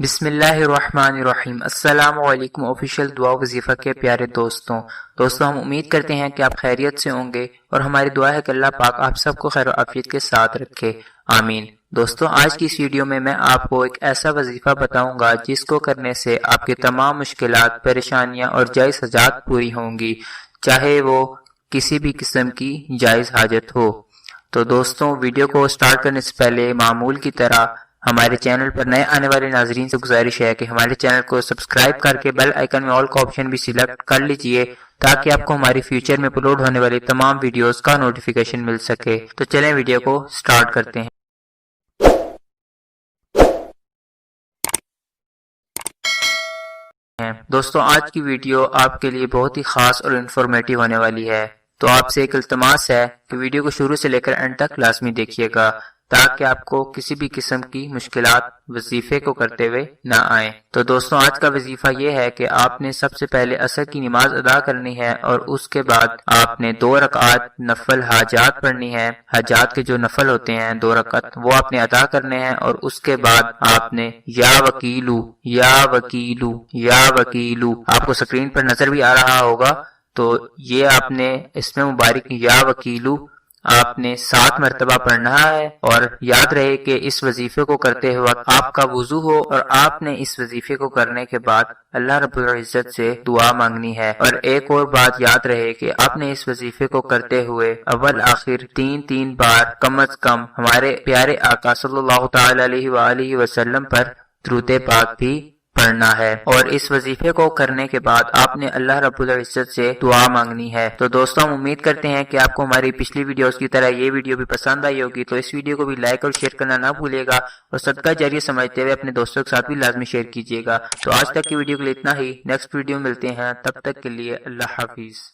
بسم اللہ الرحمن الرحیم۔ السلام علیکم آفیشیل دعا وظیفہ کے پیارے دوستوں ہم امید کرتے ہیں کہ آپ خیریت سے ہوں گے اور ہماری دعا ہے کہ اللہ پاک آپ سب کو خیر و عافیت کے ساتھ رکھے، آمین۔ دوستوں، آج کی اس ویڈیو میں آپ کو ایک ایسا وظیفہ بتاؤں گا جس کو کرنے سے آپ کے تمام مشکلات، پریشانیاں اور جائز حاجات پوری ہوں گی، چاہے وہ کسی بھی قسم کی جائز حاجت ہو۔ تو دوستوں، ویڈیو کو سٹارٹ کرنے سے پہلے معمول کی طرح ہمارے چینل پر نئے آنے والے ناظرین سے گزارش ہے کہ ہمارے چینل کو سبسکرائب کر کے بیل آئیکن میں آل کا آپشن بھی سلیکٹ کر لیجئے تاکہ آپ کو ہماری فیوچر میں اپلوڈ ہونے والی تمام ویڈیوز کا نوٹیفیکیشن مل سکے۔ تو چلیں ویڈیو کو سٹارٹ کرتے ہیں۔ دوستوں، آج کی ویڈیو آپ کے لیے بہت ہی خاص اور انفارمیٹیو ہونے والی ہے، تو آپ سے ایک التماس ہے کہ ویڈیو کو شروع سے لے کر اینڈ تک لازمی دیکھیے گا تاکہ آپ کو کسی بھی قسم کی مشکلات وظیفے کو کرتے ہوئے نہ آئیں۔ تو دوستوں، آج کا وظیفہ یہ ہے کہ آپ نے سب سے پہلے عصر کی نماز ادا کرنی ہے اور اس کے بعد آپ نے 2 رکعات نفل حاجات پڑھنی ہے۔ حاجات کے جو نفل ہوتے ہیں 2 رکعت، وہ آپ نے ادا کرنے ہیں اور اس کے بعد آپ نے یا وکیلو یا وکیلو یا وکیلو، آپ کو سکرین پر نظر بھی آ رہا ہوگا، تو یہ آپ نے اس میں مبارک یا وکیلو آپ نے 7 مرتبہ پڑھنا ہے۔ اور یاد رہے کہ اس وظیفے کو کرتے ہوئے آپ کا وضو ہو اور آپ نے اس وظیفے کو کرنے کے بعد اللہ رب العزت سے دعا مانگنی ہے۔ اور ایک اور بات یاد رہے کہ آپ نے اس وظیفے کو کرتے ہوئے اول آخر 3 بار کم از کم ہمارے پیارے آقا صلی اللہ تعالی علیہ وآلہ وسلم پر درود پاک بھی پڑھنا ہے۔ اور اس وظیفے کو کرنے کے بعد آپ نے اللہ رب العزت سے دعا مانگنی ہے۔ تو دوستوں، ہم امید کرتے ہیں کہ آپ کو ہماری پچھلی ویڈیوز کی طرح یہ ویڈیو بھی پسند آئی ہوگی، تو اس ویڈیو کو بھی لائک اور شیئر کرنا نہ بھولے گا اور صدقہ جاریہ سمجھتے ہوئے اپنے دوستوں کے ساتھ بھی لازمی شیئر کیجیے گا۔ تو آج تک کی ویڈیو کے لیے اتنا ہی، نیکسٹ ویڈیو ملتے ہیں، تب تک کے لیے اللہ حافظ۔